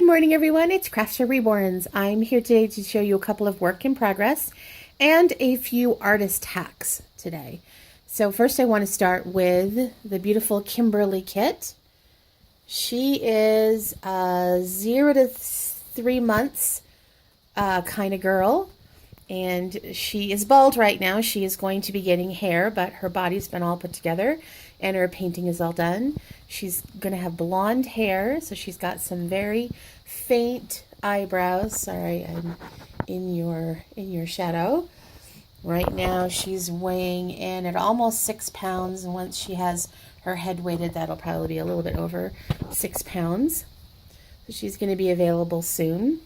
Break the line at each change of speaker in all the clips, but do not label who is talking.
Good morning, everyone. It's Crafts for Reborns. I'm here today to show you a couple of work in progress and a few artist hacks today. So first I want to start with the beautiful Kimberly kit. She is a 0 to 3 months kind of girl, and she is bald right now. She is going to be getting hair, but her body's been all put together and her painting is all done. She's going to have blonde hair, so she's got some very faint eyebrows. Sorry, I'm in your shadow. Right now she's weighing in at almost 6 pounds, and once she has her head weighted, that'll probably be a little bit over 6 pounds. So she's going to be available soon.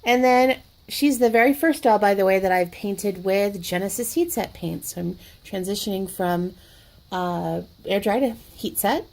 And then she's the very first doll, by the way, that I've painted with Genesis heat set paint. So I'm transitioning from air dry to heat set.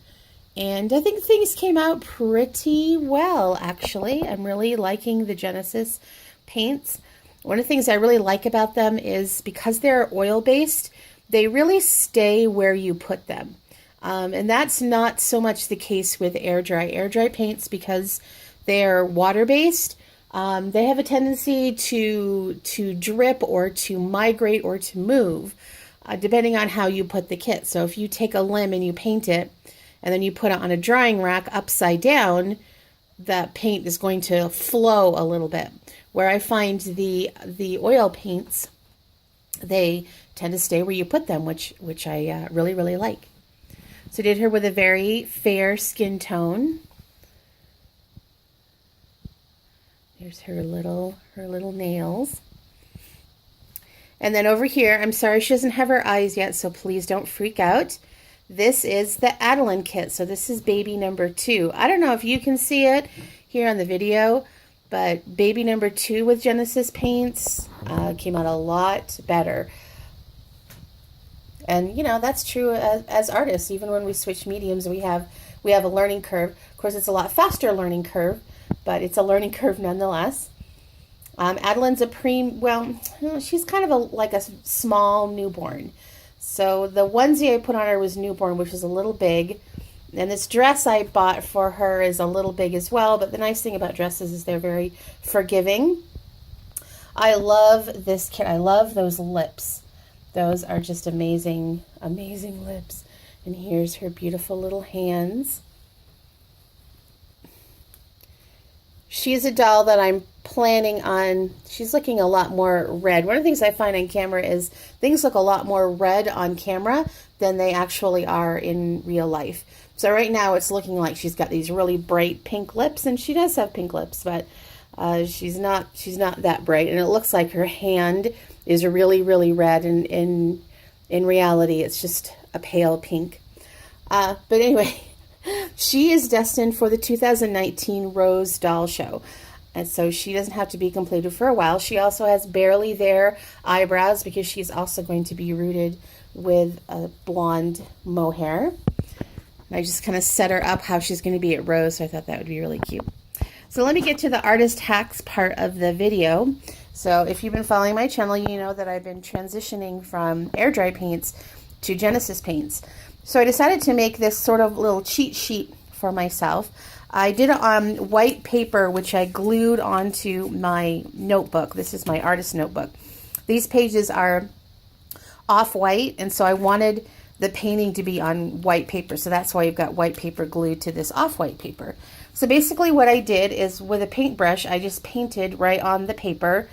And I think things came out pretty well, actually. I'm really liking the Genesis paints. One of the things I really like about them is because they're oil-based, they really stay where you put them. And that's not so much the case with air dry. Air dry paints, because they're water-based, they have a tendency to drip or to migrate or to move, depending on how you put the kit. So if you take a limb and you paint it, and then you put it on a drying rack upside down, the paint is going to flow a little bit. Where I find the oil paints, they tend to stay where you put them, which I really, really like. So I did her with a very fair skin tone. There's her little nails. And then over here, I'm sorry she doesn't have her eyes yet, so please don't freak out. This is the Adalyn kit. So this is baby number 2. I don't know if you can see it here on the video, but baby number 2 with Genesis paints came out a lot better. And you know, that's true as artists. Even when we switch mediums, we have a learning curve. Of course, it's a lot faster learning curve, but it's a learning curve nonetheless. Adalyn's she's kind of like a small newborn. So the onesie I put on her was newborn, which is a little big. And this dress I bought for her is a little big as well. But the nice thing about dresses is they're very forgiving. I love this kit. I love those lips. Those are just amazing, amazing lips. And here's her beautiful little hands. She's a doll that I'm planning on. She's looking a lot more red. One of the things I find on camera is things look a lot more red on camera than they actually are in real life. So right now it's looking like she's got these really bright pink lips, and she does have pink lips, but she's not that bright. And it looks like her hand is really, really red, and in reality it's just a pale pink. But anyway, she is destined for the 2019 Rose Doll Show. And so she doesn't have to be completed for a while. She also has barely there eyebrows because she's also going to be rooted with a blonde mohair. And I just kind of set her up how she's going to be at Rose, so I thought that would be really cute. So let me get to the artist hacks part of the video. So if you've been following my channel, you know that I've been transitioning from air dry paints to Genesis paints. So I decided to make this sort of little cheat sheet for myself. I did it on white paper, which I glued onto my notebook. This is my artist notebook. These pages are off-white, and so I wanted the painting to be on white paper. So that's why you've got white paper glued to this off-white paper. So basically what I did is with a paintbrush, I just painted right on the paper.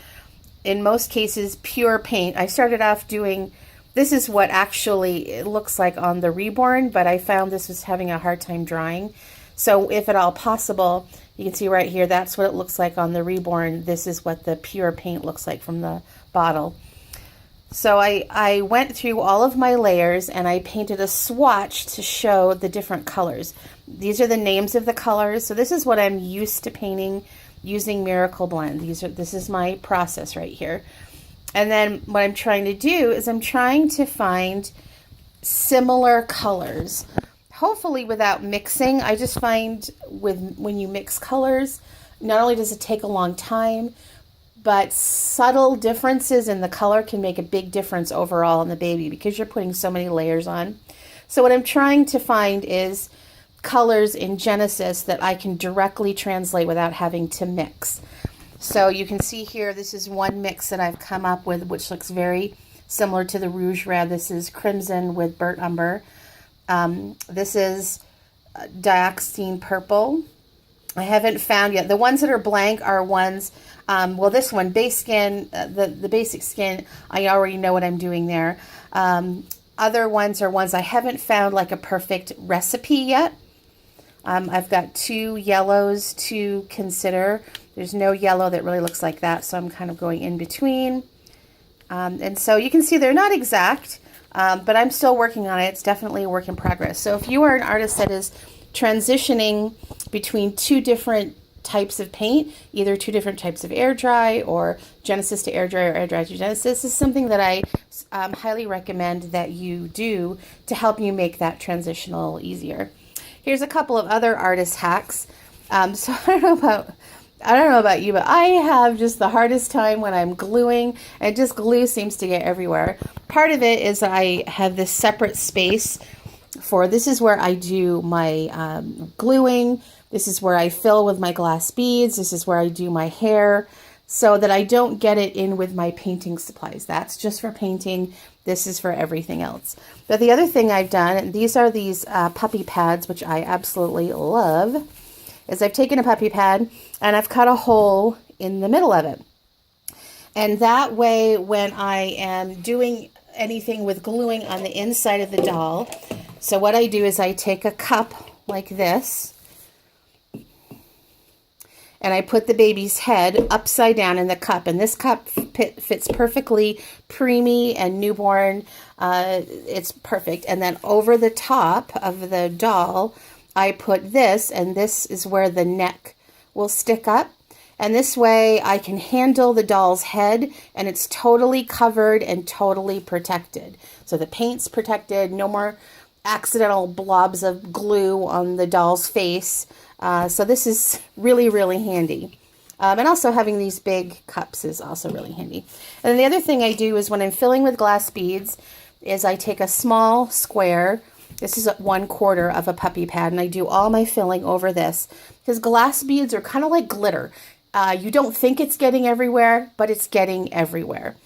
In most cases, pure paint. I started off doing... This is what actually it looks like on the Reborn, but I found this was having a hard time drying. So if at all possible, you can see right here, that's what it looks like on the Reborn. This is what the pure paint looks like from the bottle. So I went through all of my layers and I painted a swatch to show the different colors. These are the names of the colors. So this is what I'm used to painting using Miracle Blend. This is my process right here. And then what I'm trying to do is I'm trying to find similar colors, hopefully without mixing. I just find when you mix colors, not only does it take a long time, but subtle differences in the color can make a big difference overall in the baby because you're putting so many layers on. So what I'm trying to find is colors in Genesis that I can directly translate without having to mix. So you can see here, this is one mix that I've come up with, which looks very similar to the Rouge Red. This is Crimson with Burnt Umber. This is Dioxazine Purple. I haven't found yet. The ones that are blank are ones, well, this one, base skin, the basic skin, I already know what I'm doing there. Other ones are ones I haven't found like a perfect recipe yet. I've got 2 yellows to consider. There's no yellow that really looks like that, so I'm kind of going in between. And so you can see they're not exact, but I'm still working on it. It's definitely a work in progress. So if you are an artist that is transitioning between 2 different types of paint, either 2 different types of air dry or Genesis to air dry or air dry to Genesis, this is something that I highly recommend that you do to help you make that transitional easier. Here's a couple of other artist hacks. So I don't know about you, but I have just the hardest time when I'm gluing, and just glue seems to get everywhere. Part of it is I have this separate space for, this is where I do my gluing. This is where I fill with my glass beads. This is where I do my hair, so that I don't get it in with my painting supplies. That's just for painting. This is for everything else. But the other thing I've done, and these are these puppy pads, which I absolutely love, is I've taken a puppy pad and I've cut a hole in the middle of it. And that way, when I am doing anything with gluing on the inside of the doll, so what I do is I take a cup like this, and I put the baby's head upside down in the cup. And this cup fits perfectly preemie and newborn. It's perfect. And then over the top of the doll, I put this, and this is where the neck will stick up. And this way I can handle the doll's head, and it's totally covered and totally protected. So the paint's protected, no more accidental blobs of glue on the doll's face. So this is really, really handy. And also having these big cups is also really handy. And then the other thing I do is when I'm filling with glass beads is I take a small square. This is 1/4 of a puppy pad, and I do all my filling over this, because glass beads are kind of like glitter. You don't think it's getting everywhere, but it's getting everywhere.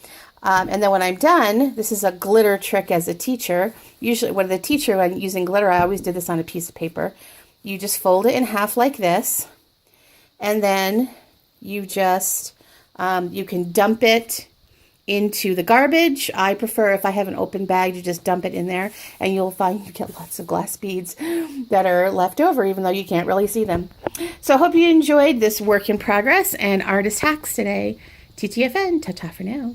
And then when I'm done, this is a glitter trick as a teacher. Usually when the teacher, when using glitter, I always did this on a piece of paper. You just fold it in half like this, and then you just, you can dump it into the garbage. I prefer, if I have an open bag, to just dump it in there, and you'll find you get lots of glass beads that are left over, even though you can't really see them. So I hope you enjoyed this work in progress and artist hacks today. TTFN, ta-ta for now.